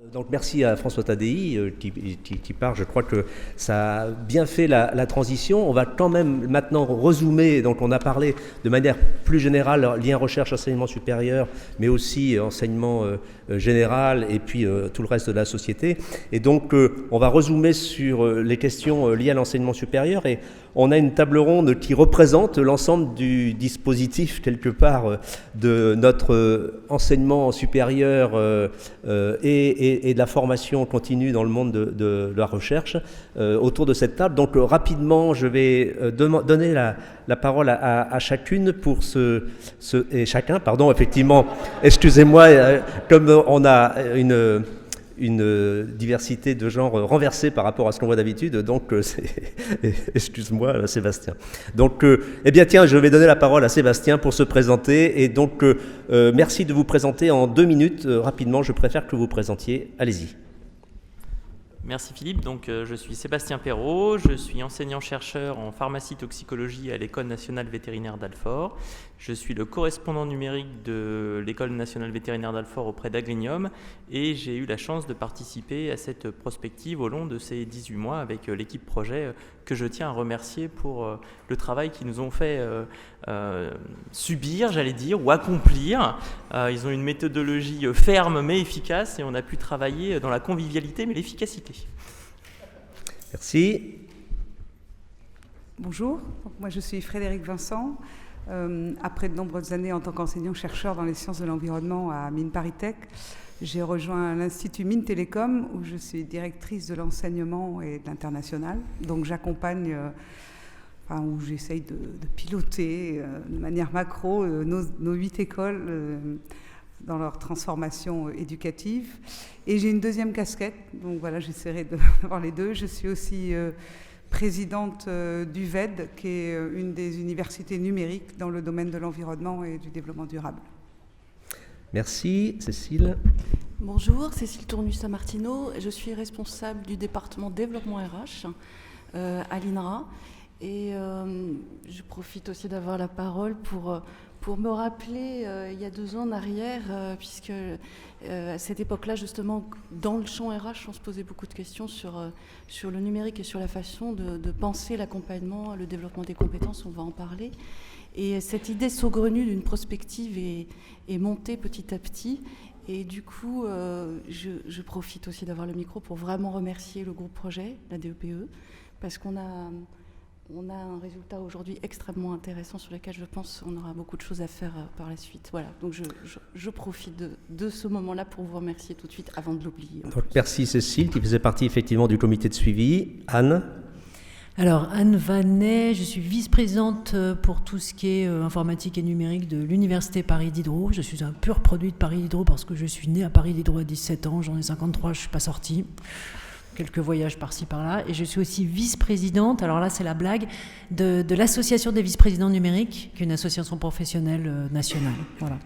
Donc merci à François Tadei qui part. Je crois que ça a bien fait la transition. On va quand même maintenant rezoomer. Donc on a parlé de manière plus générale lien recherche enseignement supérieur, mais aussi enseignement général et puis tout le reste de la société. Et donc on va rezoomer sur les questions liées à l'enseignement supérieur et on a une table ronde qui représente l'ensemble du dispositif quelque part de notre enseignement supérieur et de la formation continue dans le monde de la recherche autour de cette table. Donc rapidement, je vais donner la parole à chacune pour et chacun, pardon, effectivement, excusez-moi, comme on a une diversité de genres renversée par rapport à ce qu'on voit d'habitude, donc excuse-moi Sébastien. Donc, eh bien tiens, je vais donner la parole à Sébastien pour se présenter, et donc merci de vous présenter en 2 minutes, rapidement, je préfère que vous vous présentiez, allez-y. Merci Philippe, donc je suis Sébastien Perrault, je suis enseignant-chercheur en pharmacie-toxicologie à l'École nationale vétérinaire d'Alfort. Je suis le correspondant numérique de l'École nationale vétérinaire d'Alfort auprès d'Agrinium et j'ai eu la chance de participer à cette prospective au long de ces 18 mois avec l'équipe projet que je tiens à remercier pour le travail qu'ils nous ont fait subir, j'allais dire, ou accomplir. Ils ont une méthodologie ferme mais efficace et on a pu travailler dans la convivialité mais l'efficacité. Merci. Bonjour, moi je suis Frédéric Vincent. Après de nombreuses années en tant qu'enseignant-chercheur dans les sciences de l'environnement à Mines ParisTech, j'ai rejoint l'Institut Mines Télécom où je suis directrice de l'enseignement et de l'international. Donc j'accompagne, où j'essaye de piloter de manière macro nos 8 écoles dans leur transformation éducative. Et j'ai une deuxième casquette, donc voilà, j'essaierai d'avoir les deux. Je suis aussi présidente du VED, qui est une des universités numériques dans le domaine de l'environnement et du développement durable. Merci. Cécile. Bonjour, Cécile Tournus-Sammartino. Je suis responsable du département développement RH à l'INRA. Et je profite aussi d'avoir la parole pour me rappeler, il y a 2 ans en arrière, puisque à cette époque-là, justement, dans le champ RH, on se posait beaucoup de questions sur le numérique et sur la façon de penser l'accompagnement, le développement des compétences, on va en parler. Et cette idée saugrenue d'une prospective est montée petit à petit. Et du coup, je profite aussi d'avoir le micro pour vraiment remercier le groupe projet, la DEPE, parce qu'on a un résultat aujourd'hui extrêmement intéressant sur lequel je pense qu'on aura beaucoup de choses à faire par la suite. Voilà, donc je profite de ce moment-là pour vous remercier tout de suite avant de l'oublier. Donc, merci Cécile, qui faisait partie effectivement du comité de suivi. Anne. Alors Anne Vanet, je suis vice-présidente pour tout ce qui est informatique et numérique de l'Université Paris Diderot. Je suis un pur produit de Paris Diderot parce que je suis née à Paris Diderot à 17 ans, j'en ai 53, je ne suis pas sortie. Quelques voyages par-ci par-là, et je suis aussi vice-présidente, alors là c'est la blague, de l'association des vice-présidents numériques, qui est une association professionnelle nationale. Voilà.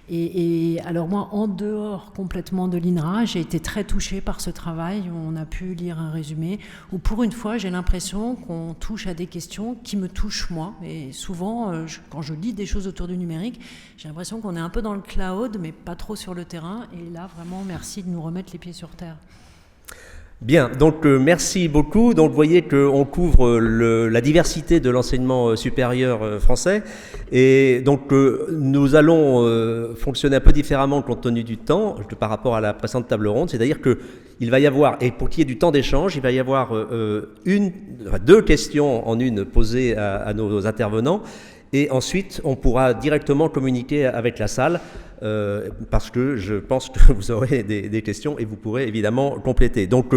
Et alors moi, en dehors complètement de l'INRA, j'ai été très touchée par ce travail, on a pu lire un résumé, où pour une fois j'ai l'impression qu'on touche à des questions qui me touchent moi, et souvent quand je lis des choses autour du numérique, j'ai l'impression qu'on est un peu dans le cloud, mais pas trop sur le terrain, et là vraiment merci de nous remettre les pieds sur terre. Bien, donc merci beaucoup. Donc vous voyez qu'on couvre la diversité de l'enseignement supérieur français et donc nous allons fonctionner un peu différemment compte tenu du temps par rapport à la précédente table ronde, c'est-à-dire qu'il va y avoir, et pour qu'il y ait du temps d'échange, il va y avoir 2 questions en une posées à nos intervenants. Et ensuite, on pourra directement communiquer avec la salle parce que je pense que vous aurez des questions et vous pourrez évidemment compléter. Donc,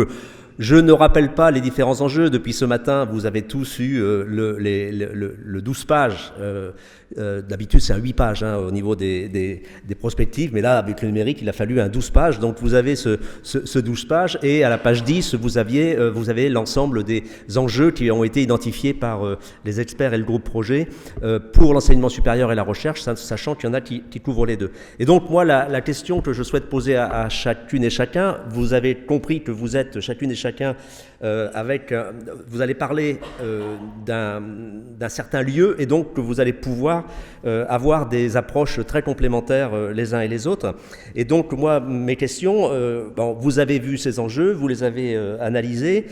je ne rappelle pas les différents enjeux. Depuis ce matin, vous avez tous eu le 12 pages. D'habitude, c'est un 8 pages au niveau des prospectives. Mais là, avec le numérique, il a fallu un 12 pages. Donc, vous avez ce 12 pages. Et à la page 10, vous avez l'ensemble des enjeux qui ont été identifiés par les experts et le groupe projet pour l'enseignement supérieur et la recherche, sachant qu'il y en a qui couvrent les deux. Et donc, moi, la question que je souhaite poser à chacune et chacun, vous avez compris que vous êtes chacune et chacun vous allez parler d'un certain lieu et donc que vous allez pouvoir avoir des approches très complémentaires les uns et les autres. Et donc moi, mes questions, vous avez vu ces enjeux, vous les avez analysés.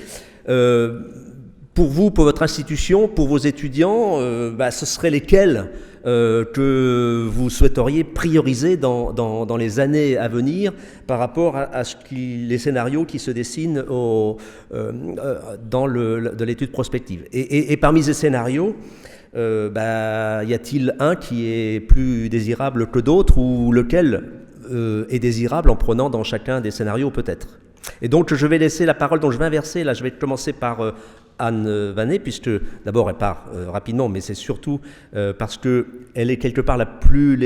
Pour vous, pour votre institution, pour vos étudiants, ce seraient lesquels que vous souhaiteriez prioriser dans les années à venir par rapport à les scénarios qui se dessinent dans l'étude prospective. Et parmi ces scénarios, y a-t-il un qui est plus désirable que d'autres ou lequel est désirable en prenant dans chacun des scénarios peut-être? Et donc je vais laisser la parole, donc je vais inverser, là je vais commencer par Anne Vanet, puisque d'abord elle part rapidement, mais c'est surtout parce qu'elle est quelque part la plus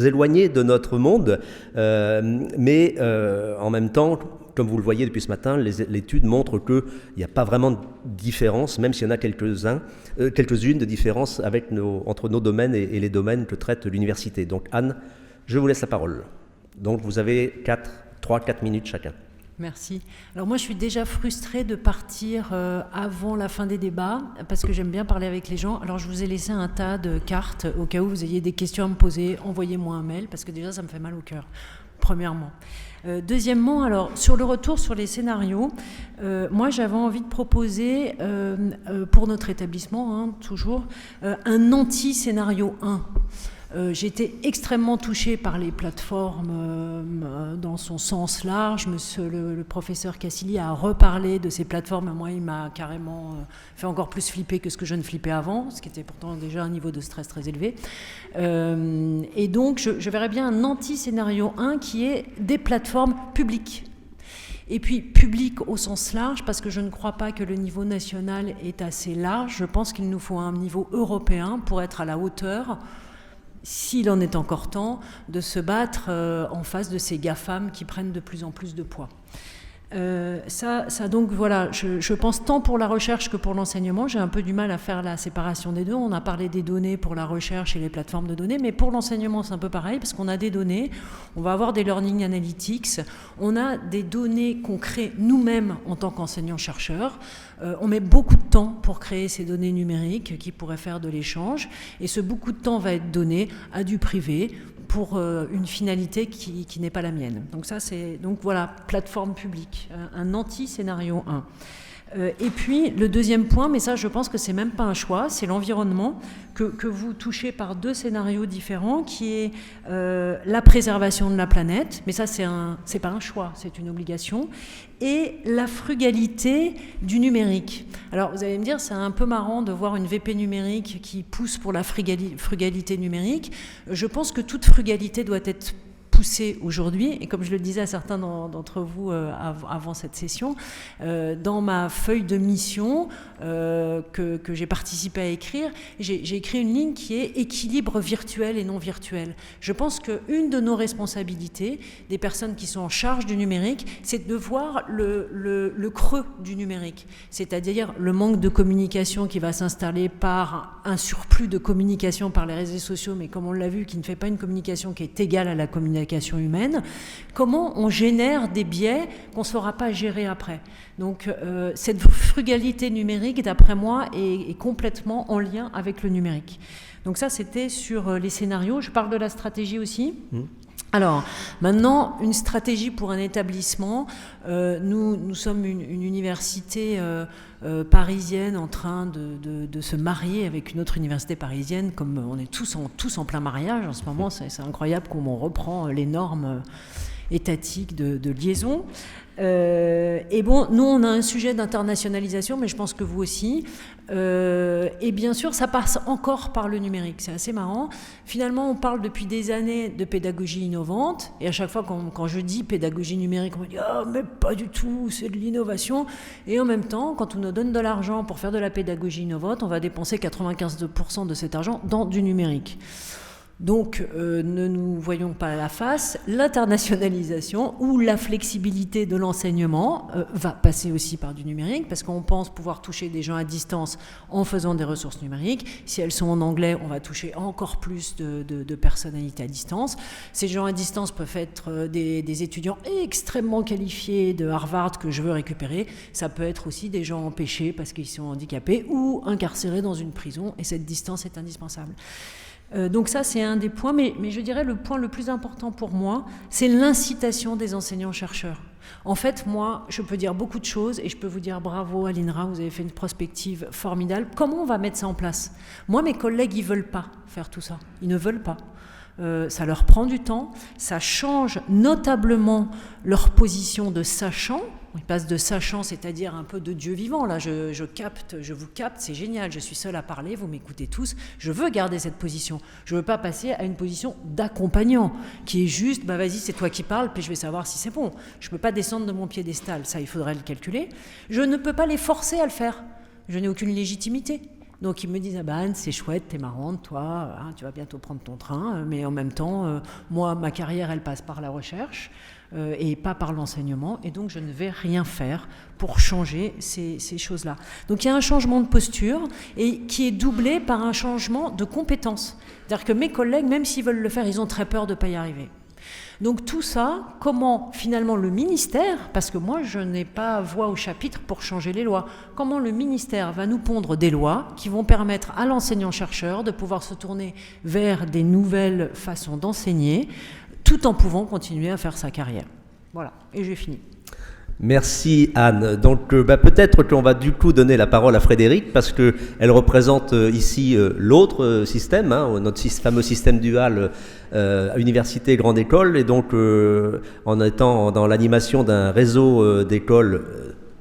éloignée de notre monde, mais en même temps, comme vous le voyez depuis ce matin, l'étude montre qu'il n'y a pas vraiment de différence, même s'il y en a quelques-unes de différences entre nos domaines et les domaines que traite l'université. Donc Anne, je vous laisse la parole. Donc vous avez 3-4 minutes chacun. Merci. Alors moi, je suis déjà frustrée de partir avant la fin des débats parce que j'aime bien parler avec les gens. Alors je vous ai laissé un tas de cartes au cas où vous ayez des questions à me poser. Envoyez-moi un mail parce que déjà, ça me fait mal au cœur, premièrement. Deuxièmement, alors sur le retour sur les scénarios, moi j'avais envie de proposer pour notre établissement, toujours, un anti-scénario 1. J'ai été extrêmement touchée par les plateformes dans son sens large. Le professeur Cassilly a reparlé de ces plateformes. Moi, il m'a carrément fait encore plus flipper que ce que je ne flippais avant, ce qui était pourtant déjà un niveau de stress très élevé. Et donc, je verrais bien un anti-scénario 1 qui est des plateformes publiques. Et puis, public au sens large, parce que je ne crois pas que le niveau national est assez large. Je pense qu'il nous faut un niveau européen pour être à la hauteur, s'il en est encore temps, de se battre en face de ces GAFAM qui prennent de plus en plus de poids. Donc voilà, je pense tant pour la recherche que pour l'enseignement. J'ai un peu du mal à faire la séparation des deux. On a parlé des données pour la recherche et les plateformes de données, mais pour l'enseignement c'est un peu pareil parce qu'on a des données, on va avoir des learning analytics, on a des données qu'on crée nous-mêmes en tant qu'enseignants-chercheurs. On met beaucoup de temps pour créer ces données numériques qui pourraient faire de l'échange, et ce beaucoup de temps va être donné à du privé pour une finalité qui n'est pas la mienne. Donc voilà, plateforme publique, un anti-scénario 1. Et puis le deuxième point, mais ça je pense que c'est même pas un choix, c'est l'environnement que vous touchez par deux scénarios différents, qui est la préservation de la planète, mais ça c'est pas un choix, c'est une obligation, et la frugalité du numérique. Alors vous allez me dire, c'est un peu marrant de voir une VP numérique qui pousse pour la frugalité numérique. Je pense que toute frugalité doit être poussée aujourd'hui, et comme je le disais à certains d'entre vous avant cette session, dans ma feuille de mission que j'ai participé à écrire, j'ai écrit une ligne qui est équilibre virtuel et non virtuel. Je pense qu'une de nos responsabilités, des personnes qui sont en charge du numérique, c'est de voir le creux du numérique, c'est-à-dire le manque de communication qui va s'installer par un surplus de communication par les réseaux sociaux, mais comme on l'a vu, qui ne fait pas une communication qui est égale à la communication humaine. Comment on génère des biais qu'on ne saura pas gérer après. Donc cette frugalité numérique, d'après moi, est complètement en lien avec le numérique. Donc ça, c'était sur les scénarios. Je parle de la stratégie aussi. Alors, maintenant, une stratégie pour un établissement. Nous sommes une université parisienne en train de se marier avec une autre université parisienne, comme on est tous en plein mariage en ce moment. C'est incroyable comment on reprend les normes étatiques de liaison. Et bon, nous, on a un sujet d'internationalisation, mais je pense que vous aussi. Et bien sûr, ça passe encore par le numérique. C'est assez marrant. Finalement, on parle depuis des années de pédagogie innovante. Et à chaque fois, quand je dis pédagogie numérique, on me dit « Ah, mais pas du tout, c'est de l'innovation ». Et en même temps, quand on nous donne de l'argent pour faire de la pédagogie innovante, on va dépenser 95% de cet argent dans du numérique. Donc, ne nous voyons pas à la face, l'internationalisation ou la flexibilité de l'enseignement va passer aussi par du numérique, parce qu'on pense pouvoir toucher des gens à distance en faisant des ressources numériques. Si elles sont en anglais, on va toucher encore plus de personnalités à distance. Ces gens à distance peuvent être des étudiants extrêmement qualifiés de Harvard que je veux récupérer. Ça peut être aussi des gens empêchés parce qu'ils sont handicapés ou incarcérés dans une prison, et cette distance est indispensable. Donc ça, c'est un des points, mais je dirais le point le plus important pour moi, c'est l'incitation des enseignants-chercheurs. En fait, moi, je peux dire beaucoup de choses et je peux vous dire bravo à l'INRA, vous avez fait une prospective formidable. Comment on va mettre ça en place ? Moi, mes collègues, ils ne veulent pas faire tout ça. Ils ne veulent pas. Ça leur prend du temps, ça change notablement leur position de sachant. Ils passent de sachant, c'est-à-dire un peu de Dieu vivant. Là, je vous capte, c'est génial, je suis seul à parler, vous m'écoutez tous. Je veux garder cette position. Je ne veux pas passer à une position d'accompagnant, qui est juste, vas-y, c'est toi qui parles, puis je vais savoir si c'est bon. Je ne peux pas descendre de mon piédestal, ça, il faudrait le calculer. Je ne peux pas les forcer à le faire. Je n'ai aucune légitimité. Donc ils me disent, Anne, c'est chouette, t'es marrante, toi, tu vas bientôt prendre ton train, mais en même temps, moi, ma carrière, elle passe par la recherche et pas par l'enseignement, et donc je ne vais rien faire pour changer ces choses-là. Donc il y a un changement de posture et qui est doublé par un changement de compétences. C'est-à-dire que mes collègues, même s'ils veulent le faire, ils ont très peur de ne pas y arriver. Donc tout ça, comment finalement le ministère, parce que moi je n'ai pas voix au chapitre pour changer les lois, comment le ministère va nous pondre des lois qui vont permettre à l'enseignant-chercheur de pouvoir se tourner vers des nouvelles façons d'enseigner, tout en pouvant continuer à faire sa carrière. Voilà, et j'ai fini. Merci Anne. Donc peut-être qu'on va du coup donner la parole à Frédéric parce qu'elle représente ici l'autre système, notre fameux système dual université grande école, et donc en étant dans l'animation d'un réseau d'écoles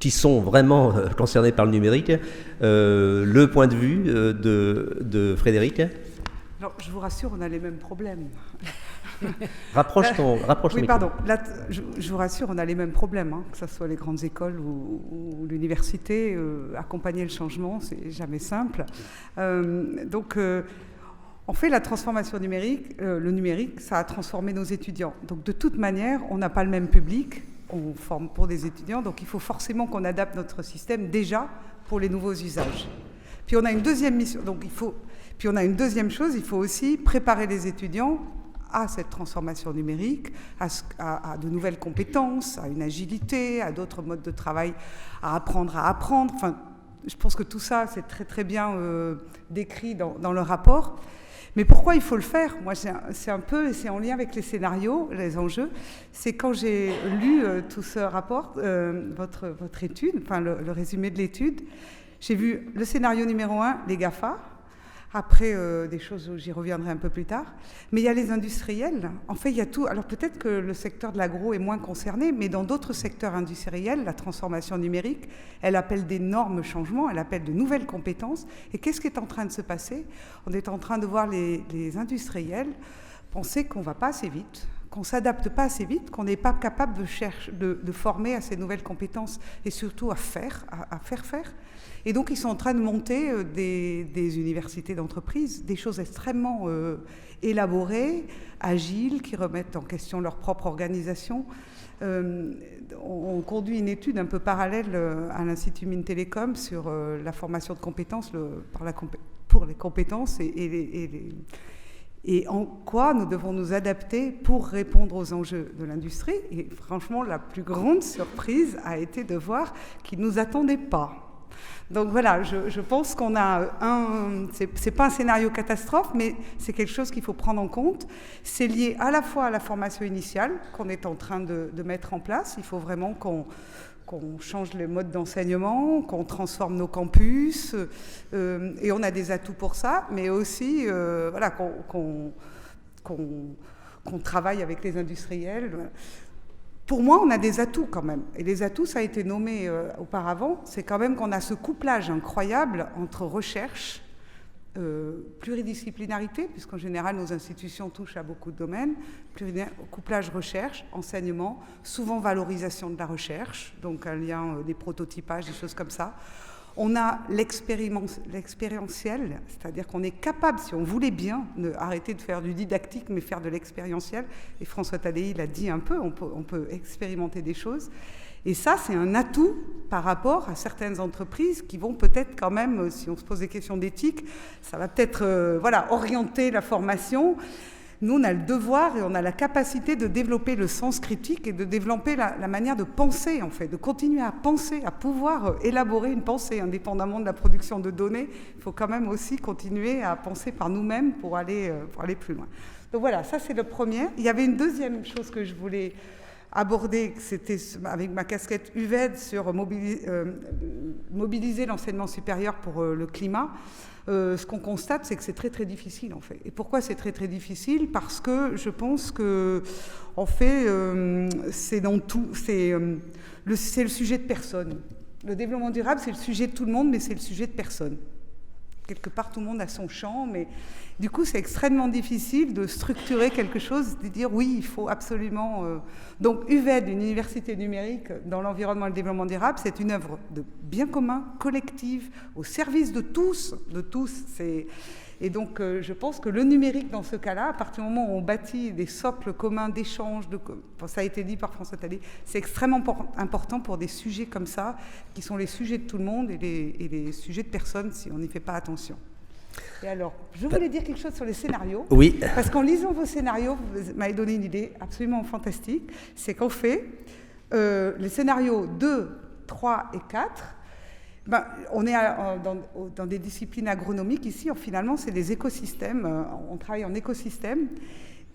qui sont vraiment concernées par le numérique, le point de vue de Frédéric. Alors, je vous rassure, on a les mêmes problèmes. Rapproche oui, pardon. Là, je vous rassure, on a les mêmes problèmes, que ce soit les grandes écoles ou l'université. Accompagner le changement, c'est jamais simple. On fait la transformation numérique. Le numérique, ça a transformé nos étudiants. Donc, de toute manière, on n'a pas le même public. On forme pour des étudiants, donc il faut forcément qu'on adapte notre système déjà pour les nouveaux usages. Puis on a une deuxième mission. Puis on a une deuxième chose, il faut aussi préparer les étudiants à cette transformation numérique, à de nouvelles compétences, à une agilité, à d'autres modes de travail, à apprendre. Enfin, je pense que tout ça, c'est très très bien décrit dans le rapport. Mais pourquoi il faut le faire ? Moi, c'est en lien avec les scénarios, les enjeux. C'est quand j'ai lu tout ce rapport, votre étude, enfin le résumé de l'étude, j'ai vu le scénario numéro 1, les GAFA. Après, des choses où j'y reviendrai un peu plus tard. Mais il y a les industriels. En fait, il y a tout. Alors peut-être que le secteur de l'agro est moins concerné, mais dans d'autres secteurs industriels, la transformation numérique, elle appelle d'énormes changements, elle appelle de nouvelles compétences. Et qu'est-ce qui est en train de se passer ? On est en train de voir les industriels penser qu'on ne va pas assez vite, qu'on ne s'adapte pas assez vite, qu'on n'est pas capable de former à ces nouvelles compétences et surtout à faire faire. Et donc, ils sont en train de monter des universités d'entreprise, des choses extrêmement élaborées, agiles, qui remettent en question leur propre organisation. On conduit une étude un peu parallèle à l'Institut Mines Télécom sur la formation de compétences pour les compétences et en quoi nous devons nous adapter pour répondre aux enjeux de l'industrie. Et franchement, la plus grande surprise a été de voir qu'ils ne nous attendaient pas. Donc voilà, je pense qu'on a c'est pas un scénario catastrophe, mais c'est quelque chose qu'il faut prendre en compte. C'est lié à la fois à la formation initiale qu'on est en train de mettre en place. Il faut vraiment qu'on change les modes d'enseignement, qu'on transforme nos campus, et on a des atouts pour ça, mais aussi qu'on travaille avec les industriels. Pour moi, on a des atouts quand même. Et les atouts, ça a été nommé auparavant, c'est quand même qu'on a ce couplage incroyable entre recherche, pluridisciplinarité, puisqu'en général, nos institutions touchent à beaucoup de domaines, couplage recherche, enseignement, souvent valorisation de la recherche, donc un lien, des prototypages, des choses comme ça. On a l'expérientiel, c'est-à-dire qu'on est capable, si on voulait bien, arrêter de faire du didactique, mais faire de l'expérientiel. Et François Tadei l'a dit un peu, on peut expérimenter des choses. Et ça, c'est un atout par rapport à certaines entreprises qui vont peut-être quand même, si on se pose des questions d'éthique, ça va peut-être orienter la formation. Nous, on a le devoir et on a la capacité de développer le sens critique et de développer la manière de penser, en fait, de continuer à penser, à pouvoir élaborer une pensée, indépendamment de la production de données. Il faut quand même aussi continuer à penser par nous-mêmes pour aller plus loin. Donc voilà, ça c'est le premier. Il y avait une deuxième chose que je voulais aborder, c'était avec ma casquette UVED sur mobiliser l'enseignement supérieur pour le climat. Ce qu'on constate, c'est que c'est très très difficile en fait. Et pourquoi c'est très très difficile ? Parce que je pense que en fait, c'est dans tout, c'est le sujet de personne. Le développement durable, c'est le sujet de tout le monde, mais c'est le sujet de personne. Quelque part, tout le monde a son champ, mais du coup, c'est extrêmement difficile de structurer quelque chose, de dire oui, il faut absolument... Donc, UVED, une université numérique dans l'environnement et le développement durable, c'est une œuvre de bien commun, collective, au service de tous. Et donc, je pense que le numérique, dans ce cas-là, à partir du moment où on bâtit des socles communs d'échange, ça a été dit par François Tadei, c'est extrêmement important pour des sujets comme ça, qui sont les sujets de tout le monde et les sujets de personne, si on n'y fait pas attention. Et alors, je voulais dire quelque chose sur les scénarios. Oui. Parce qu'en lisant vos scénarios, vous m'avez donné une idée absolument fantastique. C'est qu'en fait, les scénarios 2, 3 et 4, on est dans des disciplines agronomiques ici. Finalement, c'est des écosystèmes. On travaille en écosystème.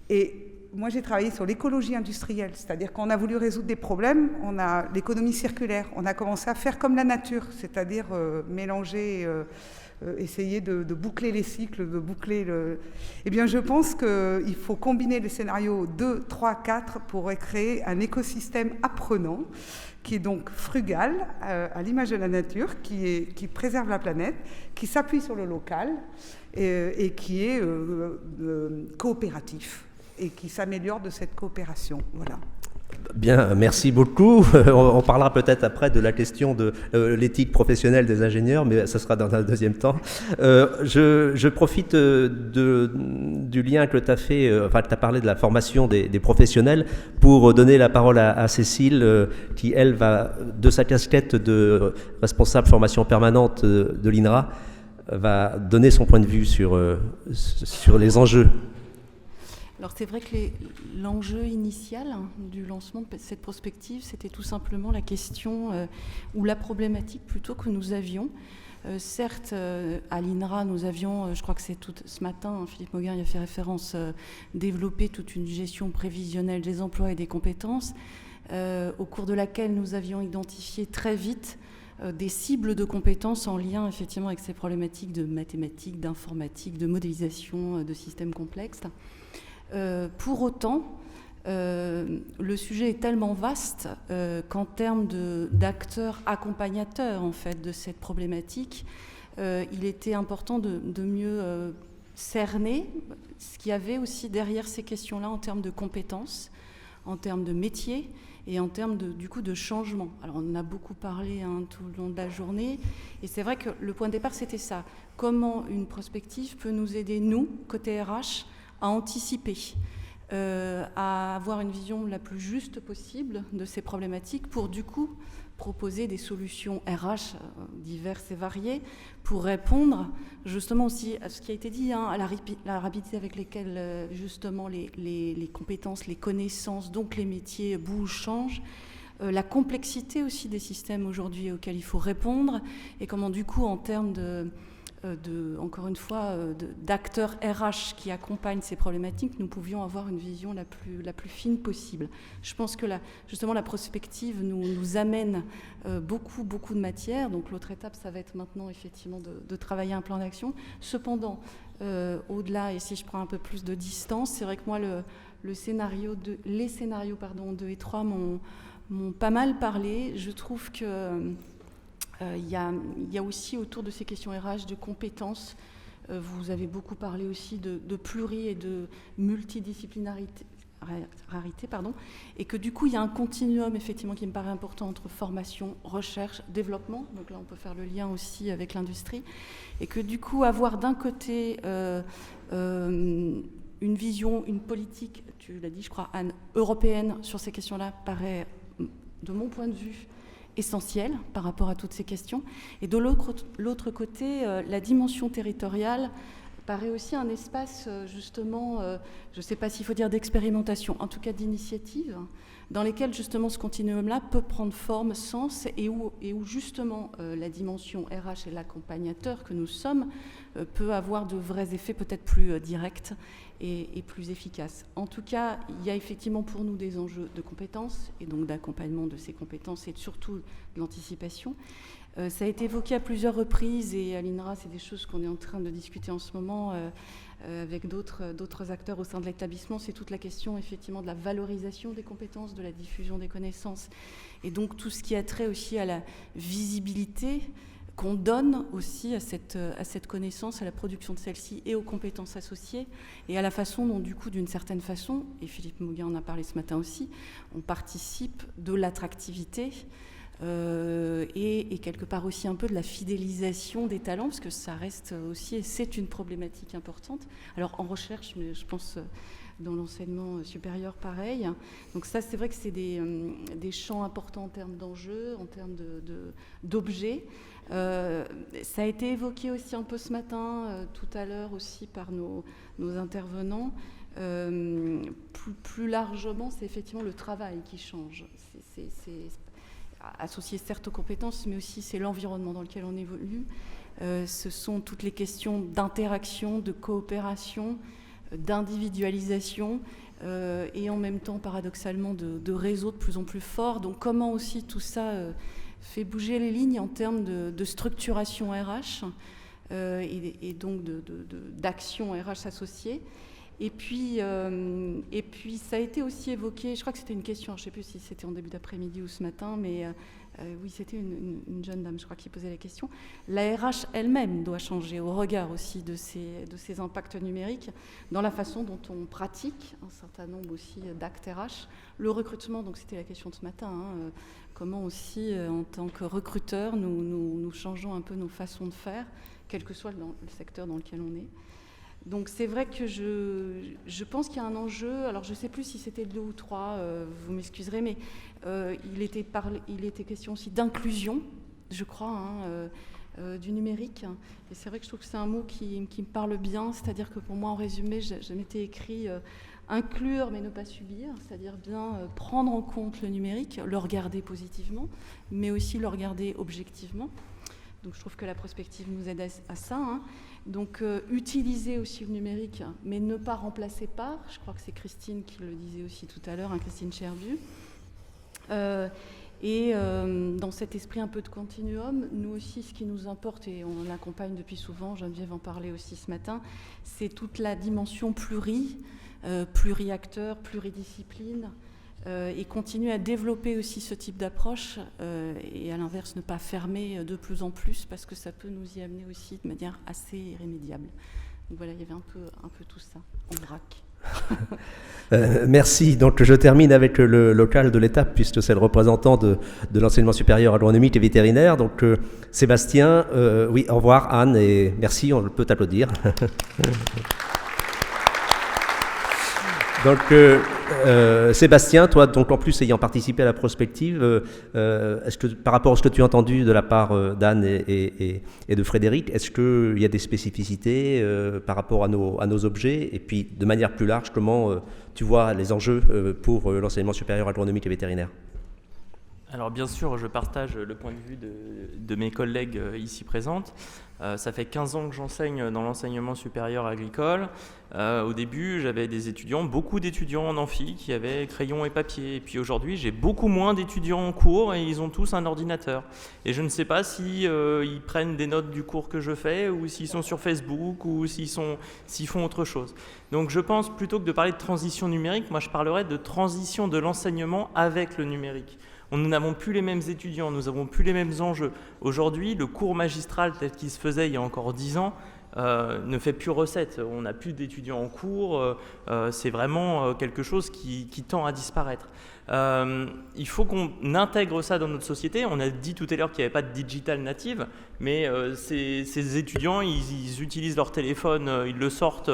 Et moi, j'ai travaillé sur l'écologie industrielle. C'est-à-dire qu'on a voulu résoudre des problèmes. On a l'économie circulaire. On a commencé à faire comme la nature, c'est-à-dire mélanger... essayer de boucler les cycles, de boucler le... Eh bien, je pense qu'il faut combiner les scénarios 2, 3, 4 pour créer un écosystème apprenant qui est donc frugal, à l'image de la nature, qui préserve la planète, qui s'appuie sur le local et qui est coopératif et qui s'améliore de cette coopération. Voilà. Bien, merci beaucoup. On parlera peut-être après de la question de l'éthique professionnelle des ingénieurs, mais ça sera dans un deuxième temps. Je profite du lien que tu as fait, tu as parlé de la formation des professionnels, pour donner la parole à Cécile, qui, elle, va, de sa casquette de responsable formation permanente de l'INRA, va donner son point de vue sur les enjeux. Alors c'est vrai que l'enjeu initial du lancement de cette prospective, c'était tout simplement la question ou la problématique plutôt que nous avions. Certes, à l'INRA, nous avions, je crois que c'est tout ce matin, Philippe Mauguin y a fait référence, développé toute une gestion prévisionnelle des emplois et des compétences, au cours de laquelle nous avions identifié très vite des cibles de compétences en lien effectivement avec ces problématiques de mathématiques, d'informatique, de modélisation de systèmes complexes. Pour autant, le sujet est tellement vaste qu'en termes d'acteurs accompagnateurs en fait, de cette problématique, il était important de mieux cerner ce qu'il y avait aussi derrière ces questions-là en termes de compétences, en termes de métiers et en termes du coup de changement. Alors on en a beaucoup parlé tout le long de la journée et c'est vrai que le point de départ c'était ça. Comment une prospective peut nous aider, nous, côté RH, à anticiper, à avoir une vision la plus juste possible de ces problématiques pour du coup proposer des solutions RH diverses et variées pour répondre justement aussi à ce qui a été dit, à la rapidité avec laquelle justement les compétences, les connaissances, donc les métiers bougent, changent, la complexité aussi des systèmes aujourd'hui auxquels il faut répondre et comment du coup en termes encore une fois, d'acteurs RH qui accompagnent ces problématiques, nous pouvions avoir une vision la plus fine possible. Je pense que justement la prospective nous amène beaucoup de matière. Donc l'autre étape, ça va être maintenant effectivement de travailler un plan d'action. Cependant, au-delà, et si je prends un peu plus de distance, c'est vrai que moi, les scénarios 2 et 3 m'ont pas mal parlé. Je trouve que il y a aussi autour de ces questions RH de compétences, vous avez beaucoup parlé aussi de pluri et de multidisciplinarité et que du coup il y a un continuum effectivement qui me paraît important entre formation, recherche, développement, donc là on peut faire le lien aussi avec l'industrie, et que du coup avoir d'un côté une vision, une politique, tu l'as dit je crois Anne, européenne sur ces questions-là paraît de mon point de vue essentiel par rapport à toutes ces questions, et de l'autre côté la dimension territoriale paraît aussi un espace, justement, je ne sais pas s'il faut dire d'expérimentation, en tout cas d'initiative, dans lesquelles, justement, ce continuum-là peut prendre forme, sens, et où justement, la dimension RH et l'accompagnateur que nous sommes peut avoir de vrais effets peut-être plus directs et plus efficaces. En tout cas, il y a effectivement pour nous des enjeux de compétences, et donc d'accompagnement de ces compétences, et surtout de l'anticipation. Ça a été évoqué à plusieurs reprises, et à l'INRA, c'est des choses qu'on est en train de discuter en ce moment avec d'autres acteurs au sein de l'établissement. C'est toute la question, effectivement, de la valorisation des compétences, de la diffusion des connaissances, et donc tout ce qui a trait aussi à la visibilité qu'on donne aussi à cette connaissance, à la production de celle-ci et aux compétences associées, et à la façon dont, du coup, d'une certaine façon, et Philippe Mauguin en a parlé ce matin aussi, on participe de l'attractivité et quelque part aussi un peu de la fidélisation des talents, parce que ça reste aussi, et c'est une problématique importante. Alors en recherche, mais je pense dans l'enseignement supérieur pareil. Donc ça, c'est vrai que c'est des champs importants en termes d'enjeux, en termes d'objets. Ça a été évoqué aussi un peu ce matin, tout à l'heure aussi par nos intervenants. Plus largement, c'est effectivement le travail qui change. C'est associé certes aux compétences, mais aussi c'est l'environnement dans lequel on évolue. Ce sont toutes les questions d'interaction, de coopération, d'individualisation et en même temps, paradoxalement, de réseaux de plus en plus forts. Donc comment aussi tout ça fait bouger les lignes en termes de structuration RH et donc d'action RH associée. Et puis, ça a été aussi évoqué, je crois que c'était une question, je ne sais plus si c'était en début d'après-midi ou ce matin, mais oui, c'était une jeune dame, je crois, qui posait la question. La RH elle-même doit changer au regard aussi de ces impacts numériques, dans la façon dont on pratique un certain nombre aussi d'actes RH. Le recrutement, donc c'était la question de ce matin, comment aussi, en tant que recruteur, nous changeons un peu nos façons de faire, quel que soit le secteur dans lequel on est. Donc c'est vrai que je pense qu'il y a un enjeu, alors je ne sais plus si c'était 2 ou 3, vous m'excuserez, mais il était question aussi d'inclusion, je crois, du numérique. Et c'est vrai que je trouve que c'est un mot qui me parle bien, c'est-à-dire que pour moi, en résumé, je m'étais écrit inclure mais ne pas subir, c'est-à-dire bien prendre en compte le numérique, le regarder positivement, mais aussi le regarder objectivement. Donc je trouve que la prospective nous aide à ça. Donc utiliser aussi le numérique, mais ne pas remplacer par, je crois que c'est Christine qui le disait aussi tout à l'heure, Christine Cherbu. Dans cet esprit un peu de continuum, nous aussi, ce qui nous importe, et on l'accompagne depuis souvent, Geneviève en parlait aussi ce matin, c'est toute la dimension pluri-acteur, pluridiscipline, et continuer à développer aussi ce type d'approche et à l'inverse ne pas fermer de plus en plus parce que ça peut nous y amener aussi de manière assez irrémédiable. Donc voilà, il y avait un peu tout ça en vrac. Merci. Donc je termine avec le local de l'étape puisque c'est le représentant de l'enseignement supérieur agronomique et vétérinaire. Donc Sébastien, oui, au revoir Anne et merci, on peut t'applaudir. Donc, Sébastien, toi, donc en plus ayant participé à la prospective, est-ce que par rapport à ce que tu as entendu de la part d'Anne et de Frédéric, est-ce qu'il y a des spécificités par rapport à nos objets? Et puis, de manière plus large, comment tu vois les enjeux pour l'enseignement supérieur agronomique et vétérinaire? Alors bien sûr, je partage le point de vue de mes collègues ici présentes. Ça fait 15 ans que j'enseigne dans l'enseignement supérieur agricole. Au début, j'avais beaucoup d'étudiants en amphi qui avaient crayon et papier. Et puis aujourd'hui, j'ai beaucoup moins d'étudiants en cours et ils ont tous un ordinateur. Et je ne sais pas si ils prennent des notes du cours que je fais ou s'ils sont sur Facebook ou s'ils font autre chose. Donc je pense plutôt que de parler de transition numérique, moi je parlerais de transition de l'enseignement avec le numérique. Nous n'avons plus les mêmes étudiants, nous n'avons plus les mêmes enjeux. Aujourd'hui, le cours magistral tel qu'il se faisait il y a encore 10 ans ne fait plus recette. On n'a plus d'étudiants en cours, c'est vraiment quelque chose qui tend à disparaître. Il faut qu'on intègre ça dans notre société. On a dit tout à l'heure qu'il n'y avait pas de digital native, mais ces étudiants, ils utilisent leur téléphone, ils le sortent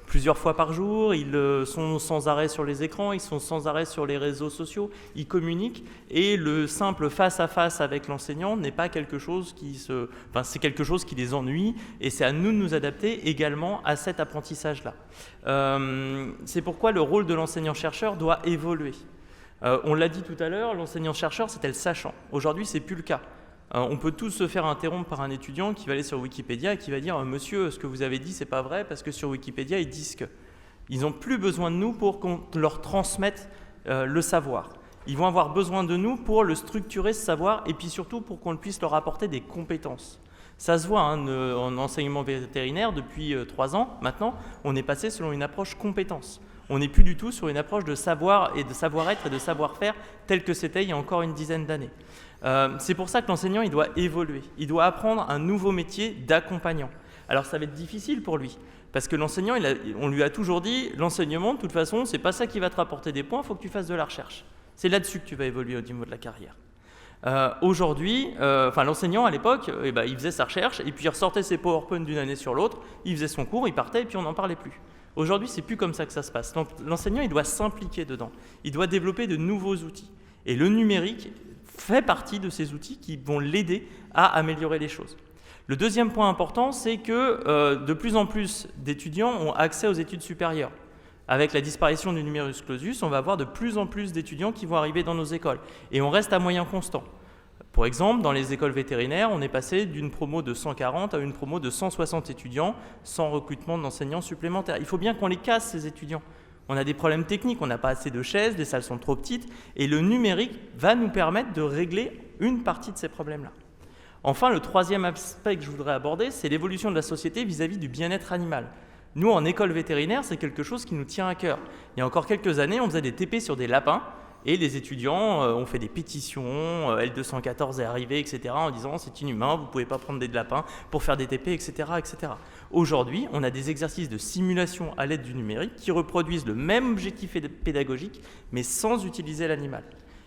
plusieurs fois par jour, ils sont sans arrêt sur les écrans, ils sont sans arrêt sur les réseaux sociaux, ils communiquent, et le simple face-à-face avec l'enseignant n'est pas quelque chose c'est quelque chose qui les ennuie, et c'est à nous de nous adapter également à cet apprentissage-là. C'est pourquoi le rôle de l'enseignant-chercheur doit évoluer. On l'a dit tout à l'heure, l'enseignant-chercheur, c'était le sachant. Aujourd'hui, c'est plus le cas. On peut tous se faire interrompre par un étudiant qui va aller sur Wikipédia et qui va dire « Monsieur, ce que vous avez dit, c'est pas vrai, parce que sur Wikipédia, ils disent que… » Ils n'ont plus besoin de nous pour qu'on leur transmette le savoir. Ils vont avoir besoin de nous pour le structurer, ce savoir, et puis surtout pour qu'on puisse leur apporter des compétences. Ça se voit en enseignement vétérinaire, depuis 3 ans maintenant, on est passé selon une approche compétence. On n'est plus du tout sur une approche de savoir et de savoir-être et de savoir-faire tel que c'était il y a encore une dizaine d'années. C'est pour ça que l'enseignant, il doit évoluer. Il doit apprendre un nouveau métier d'accompagnant. Alors ça va être difficile pour lui, parce que l'enseignant, on lui a toujours dit, l'enseignement, de toute façon, c'est pas ça qui va te rapporter des points, il faut que tu fasses de la recherche. C'est là-dessus que tu vas évoluer au niveau de la carrière. Aujourd'hui, l'enseignant à l'époque, il faisait sa recherche, et puis il ressortait ses PowerPoint d'une année sur l'autre, il faisait son cours, il partait, et puis on n'en parlait plus. Aujourd'hui, c'est plus comme ça que ça se passe. Donc l'enseignant, il doit s'impliquer dedans. Il doit développer de nouveaux outils. Et le numérique fait partie de ces outils qui vont l'aider à améliorer les choses. Le deuxième point important, c'est que de plus en plus d'étudiants ont accès aux études supérieures. Avec la disparition du numerus clausus, on va avoir de plus en plus d'étudiants qui vont arriver dans nos écoles. Et on reste à moyens constants. Pour exemple, dans les écoles vétérinaires, on est passé d'une promo de 140 à une promo de 160 étudiants sans recrutement d'enseignants supplémentaires. Il faut bien qu'on les casse, ces étudiants. On a des problèmes techniques, on n'a pas assez de chaises, les salles sont trop petites, et le numérique va nous permettre de régler une partie de ces problèmes-là. Enfin, le troisième aspect que je voudrais aborder, c'est l'évolution de la société vis-à-vis du bien-être animal. Nous, en école vétérinaire, c'est quelque chose qui nous tient à cœur. Il y a encore quelques années, on faisait des TP sur des lapins, et les étudiants ont fait des pétitions, L214 est arrivé, etc., en disant c'est inhumain, vous ne pouvez pas prendre des lapins pour faire des TP, etc., etc. Aujourd'hui, on a des exercices de simulation à l'aide du numérique qui reproduisent le même objectif pédagogique, mais sans utiliser l'animal.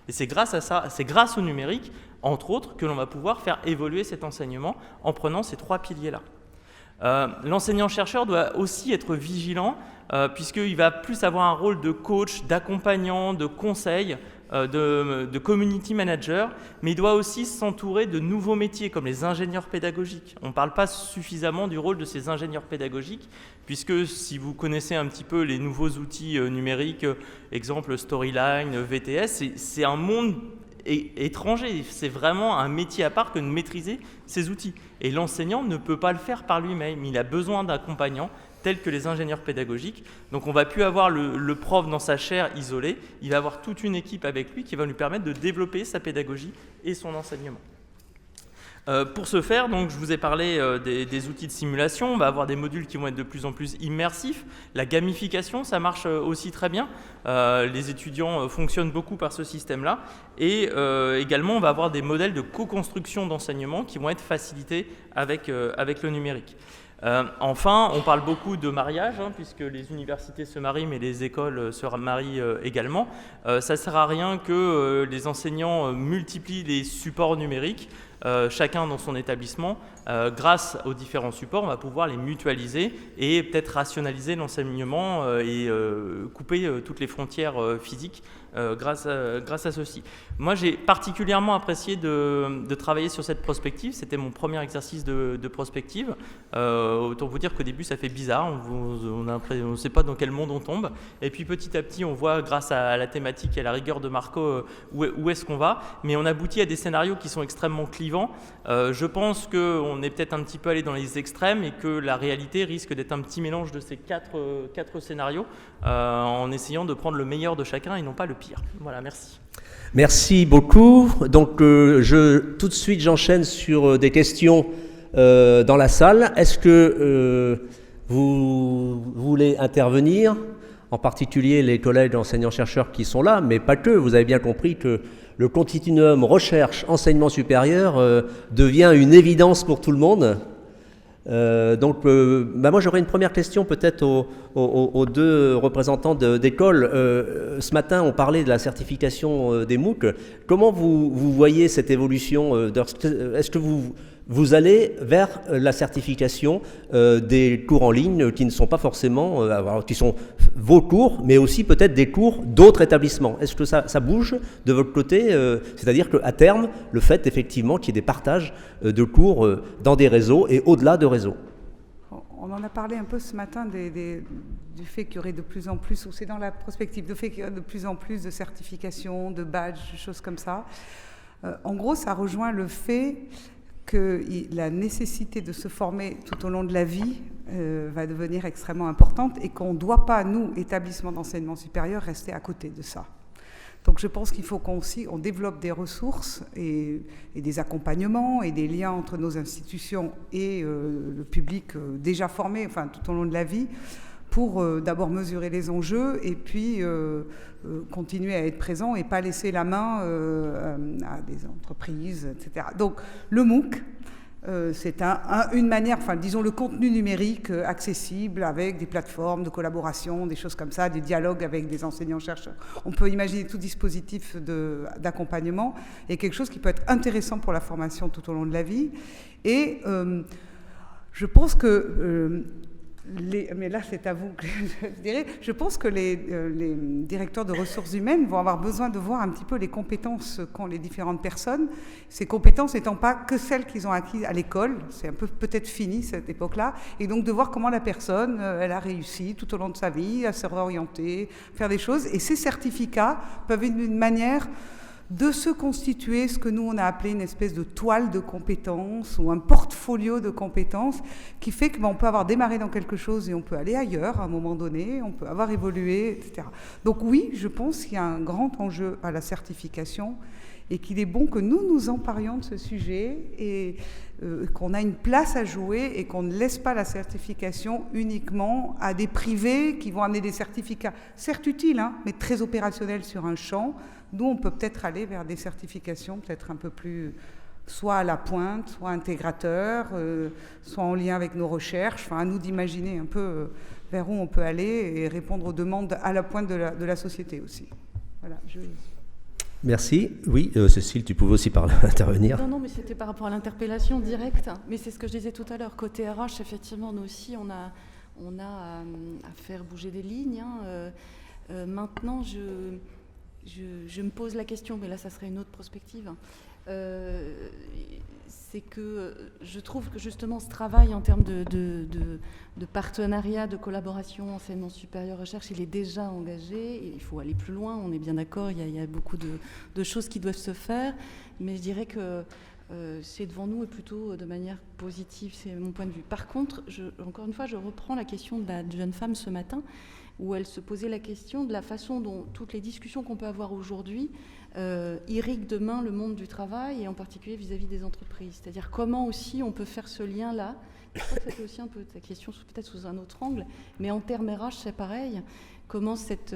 Et c'est grâce à ça, c'est grâce au numérique, entre autres, que l'on va pouvoir faire évoluer cet enseignement en prenant ces 3 piliers-là. L'enseignant-chercheur doit aussi être vigilant puisqu'il va plus avoir un rôle de coach, d'accompagnant, de conseil, de community manager, mais il doit aussi s'entourer de nouveaux métiers comme les ingénieurs pédagogiques. On ne parle pas suffisamment du rôle de ces ingénieurs pédagogiques, puisque si vous connaissez un petit peu les nouveaux outils numériques, exemple Storyline, VTS, c'est un monde étranger, c'est vraiment un métier à part que de maîtriser ces outils. Et l'enseignant ne peut pas le faire par lui-même, il a besoin d'accompagnants tels que les ingénieurs pédagogiques. Donc on ne va plus avoir le prof dans sa chaire isolé, il va avoir toute une équipe avec lui qui va lui permettre de développer sa pédagogie et son enseignement. Pour ce faire, donc, je vous ai parlé des outils de simulation. On va avoir des modules qui vont être de plus en plus immersifs. La gamification, ça marche aussi très bien. Les étudiants fonctionnent beaucoup par ce système-là. Et également, on va avoir des modèles de co-construction d'enseignement qui vont être facilités avec le numérique. Enfin, on parle beaucoup de mariage, puisque les universités se marient, mais les écoles se marient également. Ça ne sert à rien que les enseignants multiplient les supports numériques, chacun dans son établissement. Grâce aux différents supports, on va pouvoir les mutualiser et peut-être rationaliser l'enseignement et couper toutes les frontières physiques grâce à ceci. Moi, j'ai particulièrement apprécié de travailler sur cette prospective. C'était mon premier exercice de prospective. Autant vous dire qu'au début, ça fait bizarre. On ne sait pas dans quel monde on tombe. Et puis, petit à petit, on voit, grâce à la thématique et à la rigueur de Marco, où est-ce qu'on va. Mais on aboutit à des scénarios qui sont extrêmement clivants. Je pense qu'on est peut-être un petit peu allé dans les extrêmes et que la réalité risque d'être un petit mélange de ces quatre scénarios en essayant de prendre le meilleur de chacun et non pas le pire. Voilà, merci. Merci beaucoup. Donc, tout de suite, j'enchaîne sur des questions dans la salle. Est-ce que vous voulez intervenir, en particulier les collègues enseignants-chercheurs qui sont là, mais pas que. Vous avez bien compris que le continuum recherche-enseignement supérieur devient une évidence pour tout le monde. Moi j'aurais une première question peut-être aux deux représentants d'école. Ce matin on parlait de la certification des MOOC. Comment vous voyez cette évolution? Est-ce que vous allez vers la certification des cours en ligne qui ne sont pas forcément, qui sont vos cours, mais aussi peut-être des cours d'autres établissements? Est-ce que ça bouge de votre côté? C'est-à-dire qu'à terme, le fait effectivement qu'il y ait des partages de cours dans des réseaux et au-delà de réseaux. On en a parlé un peu ce matin du fait qu'il y aurait de plus en plus, ou c'est dans la prospective, du fait qu'il y a de plus en plus de certifications, de badges, de choses comme ça. En gros, ça rejoint le fait que la nécessité de se former tout au long de la vie va devenir extrêmement importante et qu'on ne doit pas, nous, établissements d'enseignement supérieur, rester à côté de ça. Donc je pense qu'il faut qu'on développe des ressources et des accompagnements et des liens entre nos institutions et le public déjà formé, enfin tout au long de la vie, pour d'abord mesurer les enjeux et puis continuer à être présent et pas laisser la main à des entreprises, etc. Donc le MOOC, c'est une manière, enfin disons le contenu numérique accessible avec des plateformes de collaboration, des choses comme ça, des dialogues avec des enseignants-chercheurs. On peut imaginer tout dispositif d'accompagnement et quelque chose qui peut être intéressant pour la formation tout au long de la vie. Et je pense que mais là, c'est à vous que je dirais. Je pense que les directeurs de ressources humaines vont avoir besoin de voir un petit peu les compétences qu'ont les différentes personnes. Ces compétences n'étant pas que celles qu'ils ont acquises à l'école, c'est un peu peut-être fini cette époque-là, et donc de voir comment la personne, elle a réussi tout au long de sa vie à se réorienter, faire des choses. Et ces certificats peuvent être une manière de se constituer ce que nous, on a appelé une espèce de toile de compétences ou un portfolio de compétences qui fait qu'on peut avoir démarré dans quelque chose et on peut aller ailleurs à un moment donné, on peut avoir évolué, etc. Donc oui, je pense qu'il y a un grand enjeu à la certification et qu'il est bon que nous nous emparions de ce sujet et qu'on a une place à jouer et qu'on ne laisse pas la certification uniquement à des privés qui vont amener des certificats, certes utiles, hein, mais très opérationnels sur un champ. Nous, on peut peut-être aller vers des certifications peut-être un peu plus, soit à la pointe, soit intégrateurs, soit en lien avec nos recherches. Enfin, à nous d'imaginer un peu vers où on peut aller et répondre aux demandes à la pointe de la société aussi. Voilà. Merci. Oui, Cécile, tu pouvais aussi intervenir. Non, mais c'était par rapport à l'interpellation directe. Mais c'est ce que je disais tout à l'heure. Côté RH, effectivement, nous aussi, on a à faire bouger des lignes. Hein. Maintenant, je me pose la question, mais là, ça serait une autre prospective. C'est que je trouve que justement ce travail en termes de partenariat, de collaboration, enseignement supérieur, recherche, il est déjà engagé. Il faut aller plus loin, on est bien d'accord, il y a beaucoup de choses qui doivent se faire. Mais je dirais que c'est devant nous et plutôt de manière positive, c'est mon point de vue. Par contre, encore une fois, je reprends la question de la jeune femme ce matin, où elle se posait la question de la façon dont toutes les discussions qu'on peut avoir aujourd'hui irriguent demain le monde du travail, et en particulier vis-à-vis des entreprises. C'est-à-dire comment aussi on peut faire ce lien-là. Je crois que c'était aussi un peu ta question, peut-être sous un autre angle, mais en termes RH, c'est pareil. Comment cette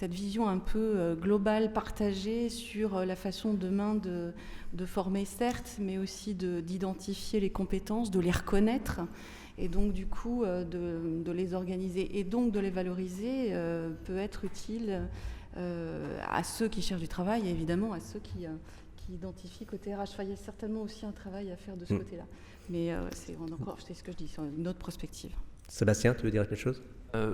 vision un peu globale, partagée sur la façon demain de former, certes, mais aussi d'identifier les compétences, de les reconnaître, et donc du coup de les organiser et donc de les valoriser peut être utile à ceux qui cherchent du travail et évidemment à ceux qui identifient côté RH. Enfin, il y a certainement aussi un travail à faire de ce côté-là. Mais c'est ce que je dis, c'est une autre prospective. Sébastien, tu veux dire quelque chose ?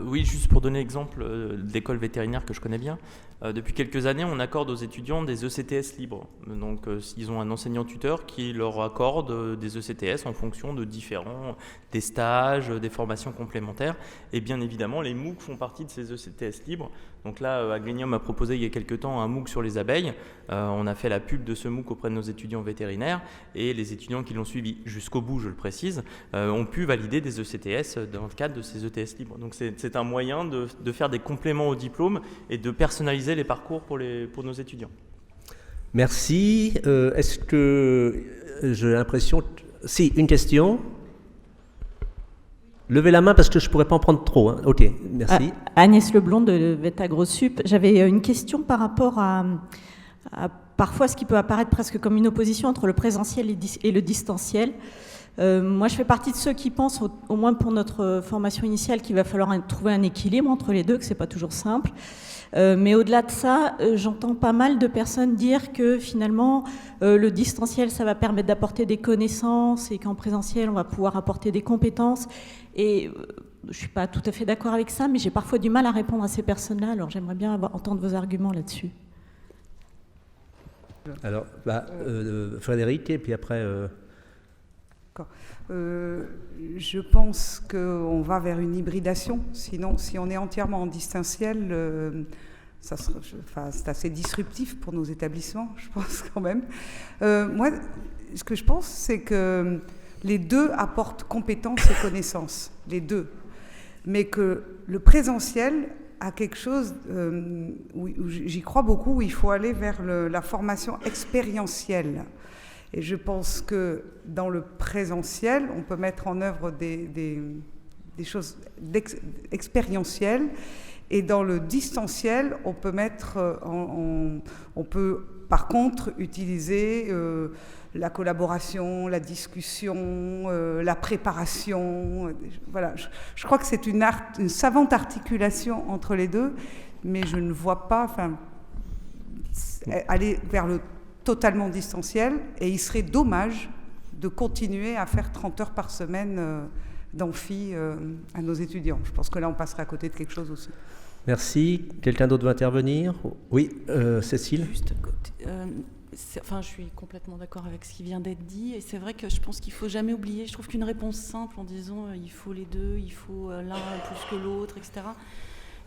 Oui, juste pour donner l'exemple d'école vétérinaire que je connais bien. Depuis quelques années, on accorde aux étudiants des ECTS libres. Donc, ils ont un enseignant-tuteur qui leur accorde des ECTS en fonction de des stages, des formations complémentaires. Et bien évidemment, les MOOC font partie de ces ECTS libres. Donc là, Agrium a proposé il y a quelques temps un MOOC sur les abeilles. On a fait la pub de ce MOOC auprès de nos étudiants vétérinaires. Et les étudiants qui l'ont suivi jusqu'au bout, je le précise, ont pu valider des ECTS dans le cadre de ces ETS libres. Donc c'est un moyen de faire des compléments au diplôme et de personnaliser les parcours pour nos étudiants. Merci. Est-ce que j'ai l'impression... Si, une question. Levez la main parce que je ne pourrais pas en prendre trop. Hein. Ok, merci. Agnès Leblond de VET-AgroSup. J'avais une question par rapport à parfois ce qui peut apparaître presque comme une opposition entre le présentiel et le distanciel. Moi, je fais partie de ceux qui pensent, au moins pour notre formation initiale, qu'il va falloir trouver un équilibre entre les deux, que c'est pas toujours simple. Mais au-delà de ça, j'entends pas mal de personnes dire que finalement, le distanciel, ça va permettre d'apporter des connaissances et qu'en présentiel, on va pouvoir apporter des compétences. Et je suis pas tout à fait d'accord avec ça, mais j'ai parfois du mal à répondre à ces personnes-là. Alors, j'aimerais bien entendre vos arguments là-dessus. Alors, Frédéric, et puis après... Je pense qu'on va vers une hybridation. Sinon, si on est entièrement en distanciel, c'est assez disruptif pour nos établissements, je pense quand même. Moi, ce que je pense, c'est que les deux apportent compétences et connaissances, les deux. Mais que le présentiel a quelque chose où j'y crois beaucoup, où il faut aller vers la formation expérientielle. Et je pense que dans le présentiel, on peut mettre en œuvre des choses expérientielles, et dans le distanciel, on peut on peut par contre utiliser la collaboration, la discussion, la préparation. Voilà, je crois que c'est une savante articulation entre les deux, mais je ne vois pas, aller vers le totalement distanciel, et il serait dommage de continuer à faire 30 heures par semaine d'amphi à nos étudiants. Je pense que là, on passerait à côté de quelque chose aussi. Merci. Quelqu'un d'autre veut intervenir? Oui, Cécile. Juste à côté. Je suis complètement d'accord avec ce qui vient d'être dit, et c'est vrai que je pense qu'il ne faut jamais oublier. Je trouve qu'une réponse simple en disant il faut les deux, il faut l'un plus que l'autre, etc.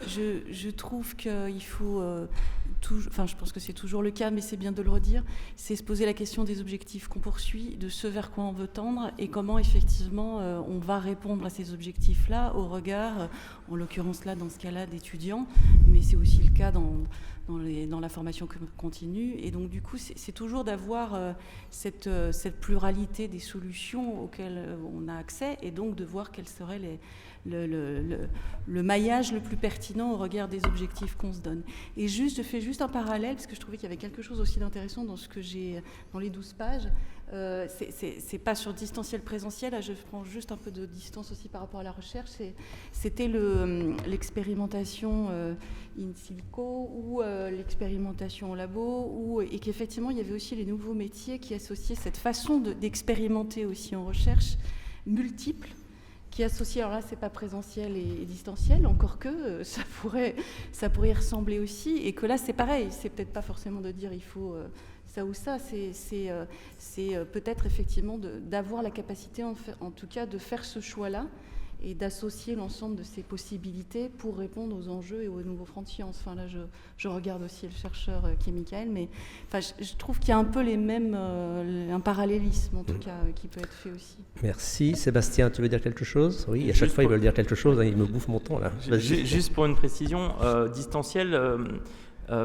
Je trouve qu'il faut je pense que c'est toujours le cas, mais c'est bien de le redire, c'est se poser la question des objectifs qu'on poursuit, de ce vers quoi on veut tendre, et comment effectivement on va répondre à ces objectifs-là au regard, en l'occurrence là, dans ce cas-là, d'étudiants, mais c'est aussi le cas dans la formation continue. Et donc du coup, c'est toujours d'avoir cette pluralité des solutions auxquelles on a accès, et donc de voir quels seraient le maillage le plus pertinent au regard des objectifs qu'on se donne. Et je fais juste un parallèle, parce que je trouvais qu'il y avait quelque chose aussi d'intéressant dans ce que j'ai dans les 12 pages. C'est pas sur distanciel présentiel, là je prends juste un peu de distance aussi par rapport à la recherche. C'était l'expérimentation in silico ou l'expérimentation au labo, et qu'effectivement il y avait aussi les nouveaux métiers qui associaient cette façon d'expérimenter aussi en recherche multiple, qui associe, alors là c'est pas présentiel et distanciel, encore que ça pourrait y ressembler aussi, et que là c'est pareil, c'est peut-être pas forcément de dire il faut ça ou ça, c'est peut-être effectivement d'avoir la capacité en tout cas de faire ce choix-là et d'associer l'ensemble de ces possibilités pour répondre aux enjeux et aux nouveaux fronts de sciences. Enfin, là, je regarde aussi le chercheur qui est Michael, mais enfin, je trouve qu'il y a un peu les mêmes, un parallélisme en tout cas qui peut être fait aussi. Merci. Sébastien, tu veux dire quelque chose? Oui, à chaque fois ils veulent dire quelque chose, il me bouffe mon temps là. Juste pour une précision, distanciel...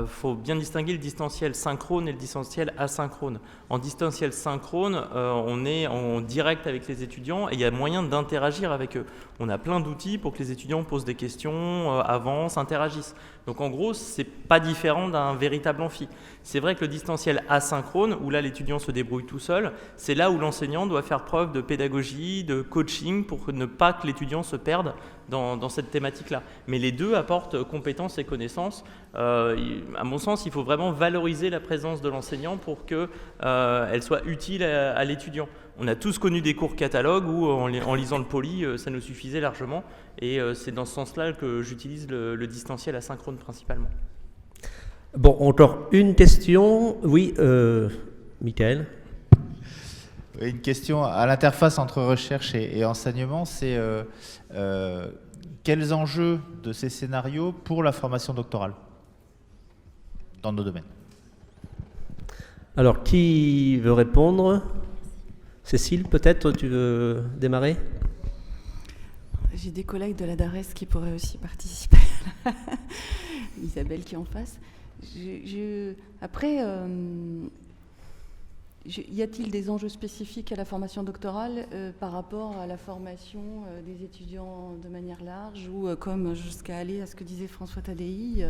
faut bien distinguer le distanciel synchrone et le distanciel asynchrone. En distanciel synchrone, on est en direct avec les étudiants et il y a moyen d'interagir avec eux. On a plein d'outils pour que les étudiants posent des questions, avancent, interagissent. Donc en gros, c'est pas différent d'un véritable amphi. C'est vrai que le distanciel asynchrone, où là l'étudiant se débrouille tout seul, c'est là où l'enseignant doit faire preuve de pédagogie, de coaching pour ne pas que l'étudiant se perde dans cette thématique-là. Mais les deux apportent compétences et connaissances. À mon sens, il faut vraiment valoriser la présence de l'enseignant pour qu'elle soit utile à l'étudiant. On a tous connu des cours catalogues où, en lisant le poly, ça nous suffisait largement. Et c'est dans ce sens-là que j'utilise le distanciel asynchrone principalement. Bon, encore une question. Oui, Michael. Une question à l'interface entre recherche et enseignement, c'est quels enjeux de ces scénarios pour la formation doctorale dans nos domaines? Alors, qui veut répondre? Cécile, peut-être, tu veux démarrer? J'ai des collègues de la DARES qui pourraient aussi participer. Isabelle qui est en face. Après, y a-t-il des enjeux spécifiques à la formation doctorale par rapport à la formation des étudiants de manière large, ou comme jusqu'à aller à ce que disait François Tadei,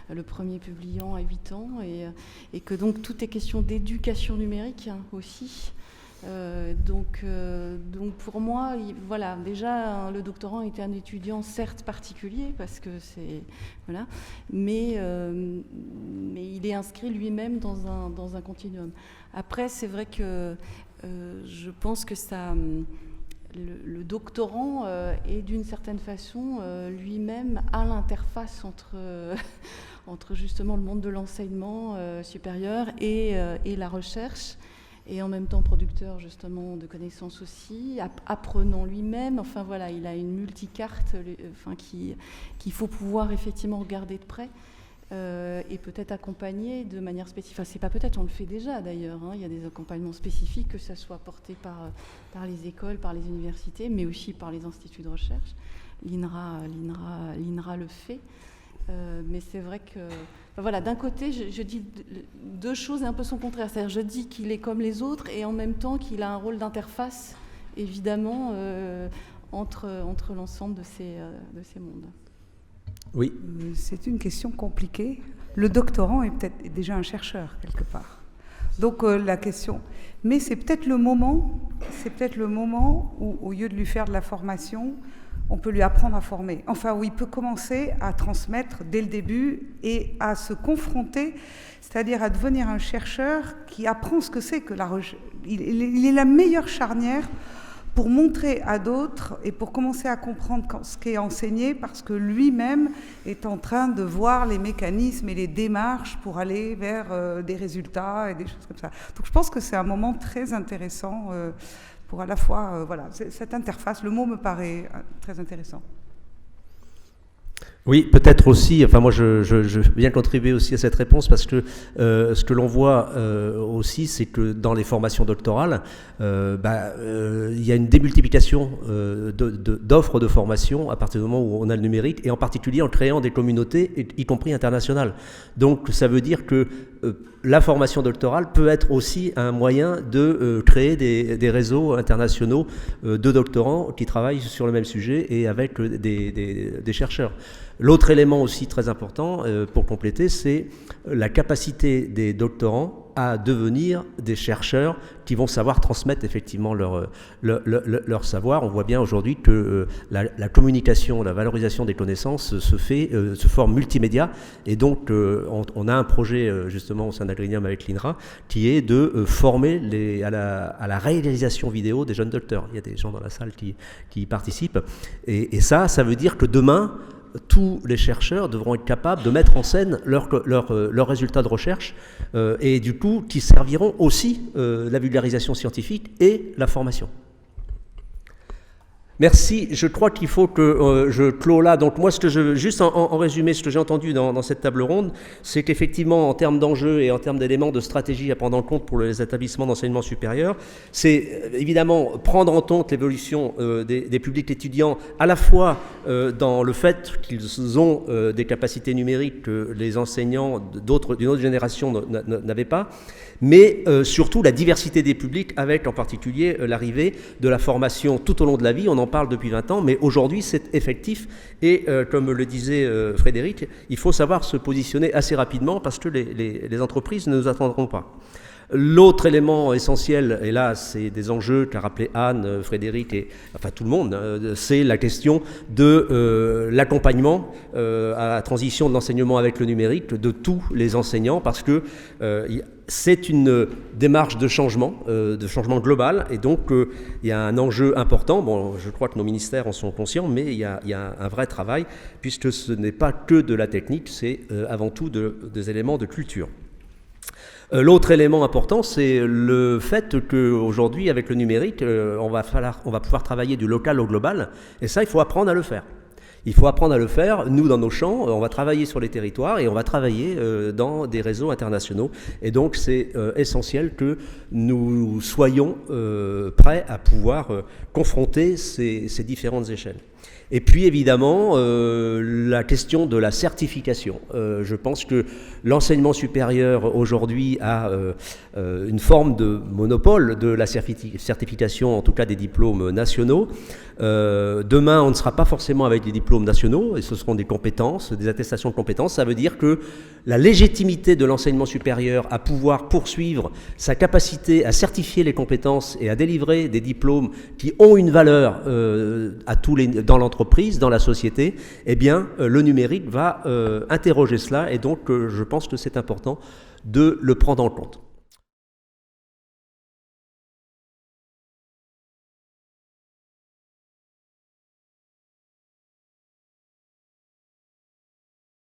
le premier publiant à 8 ans, et que donc tout est question d'éducation numérique aussi. Donc pour moi, voilà, déjà le doctorant était un étudiant certes particulier parce que c'est voilà, mais il est inscrit lui-même dans un continuum. Après, c'est vrai que je pense que ça, le doctorant est d'une certaine façon lui-même à l'interface entre justement le monde de l'enseignement supérieur et la recherche. Et en même temps producteur justement de connaissances aussi, apprenant lui-même, enfin voilà, il a une multicarte qu'il faut pouvoir effectivement regarder de près et peut-être accompagner de manière spécifique. Enfin, c'est pas peut-être, on le fait déjà d'ailleurs, hein, il y a des accompagnements spécifiques, que ça soit porté par les écoles, par les universités, mais aussi par les instituts de recherche. L'INRA le fait. Mais c'est vrai que, voilà, d'un côté, je dis deux choses et un peu son contraire. C'est-à-dire, je dis qu'il est comme les autres et en même temps qu'il a un rôle d'interface, évidemment, entre l'ensemble de ces mondes. Oui. C'est une question compliquée. Le doctorant est peut-être déjà un chercheur, quelque part. Donc, la question... Mais c'est peut-être le moment où, au lieu de lui faire de la formation, on peut lui apprendre à former. Enfin, où il peut commencer à transmettre dès le début et à se confronter, c'est-à-dire à devenir un chercheur qui apprend ce que c'est que la recherche. Il est la meilleure charnière pour montrer à d'autres et pour commencer à comprendre ce qui est enseigné, parce que lui-même est en train de voir les mécanismes et les démarches pour aller vers des résultats et des choses comme ça. Donc je pense que c'est un moment très intéressant pour à la fois, voilà, cette interface, le mot me paraît très intéressant. Oui, peut-être aussi, enfin moi je viens contribuer aussi à cette réponse parce que ce que l'on voit aussi, c'est que dans les formations doctorales, il y a une démultiplication d'offres de formation à partir du moment où on a le numérique, et en particulier en créant des communautés, y compris internationales. Donc ça veut dire que la formation doctorale peut être aussi un moyen de créer des réseaux internationaux de doctorants qui travaillent sur le même sujet et avec des chercheurs. L'autre élément aussi très important, pour compléter, c'est la capacité des doctorants à devenir des chercheurs qui vont savoir transmettre effectivement leur savoir. On voit bien aujourd'hui que la communication, la valorisation des connaissances se forme multimédia, et donc on a un projet justement au sein d'Agrignum avec l'INRA qui est de former à la réalisation vidéo des jeunes docteurs. Il y a des gens dans la salle qui y participent, et ça veut dire que demain, tous les chercheurs devront être capables de mettre en scène leurs résultats de recherche et du coup qui serviront aussi la vulgarisation scientifique et la formation. Merci. Je crois qu'il faut que je clôt là. Donc moi, juste en résumé, ce que j'ai entendu dans cette table ronde, c'est qu'effectivement, en termes d'enjeux et en termes d'éléments de stratégie à prendre en compte pour les établissements d'enseignement supérieur, c'est évidemment prendre en compte l'évolution des publics étudiants, à la fois dans le fait qu'ils ont des capacités numériques que les enseignants d'une autre génération n'avaient pas, mais surtout la diversité des publics, avec en particulier l'arrivée de la formation tout au long de la vie. On en parle depuis 20 ans, mais aujourd'hui c'est effectif, et comme le disait Frédéric, il faut savoir se positionner assez rapidement parce que les entreprises ne nous attendront pas. L'autre élément essentiel, et là c'est des enjeux qu'a rappelé Anne, Frédéric et enfin tout le monde, c'est la question de l'accompagnement à la transition de l'enseignement avec le numérique de tous les enseignants, parce que c'est une démarche de changement global, et donc il y a un enjeu important. Bon, je crois que nos ministères en sont conscients, mais il y a un vrai travail, puisque ce n'est pas que de la technique, c'est avant tout des éléments de culture. L'autre élément important, c'est le fait qu'aujourd'hui, avec le numérique, on va pouvoir travailler du local au global, et ça, il faut apprendre à le faire. Il faut apprendre à le faire. Nous, dans nos champs, on va travailler sur les territoires et on va travailler dans des réseaux internationaux. Et donc, c'est essentiel que nous soyons prêts à pouvoir confronter ces différentes échelles. Et puis évidemment, la question de la certification. Je pense que l'enseignement supérieur aujourd'hui a une forme de monopole de la certification, en tout cas des diplômes nationaux. Demain, on ne sera pas forcément avec des diplômes nationaux, et ce seront des compétences, des attestations de compétences. Ça veut dire que la légitimité de l'enseignement supérieur à pouvoir poursuivre sa capacité à certifier les compétences et à délivrer des diplômes qui ont une valeur dans l'entreprise, dans la société, eh bien, le numérique va interroger cela, et donc je pense que c'est important de le prendre en compte.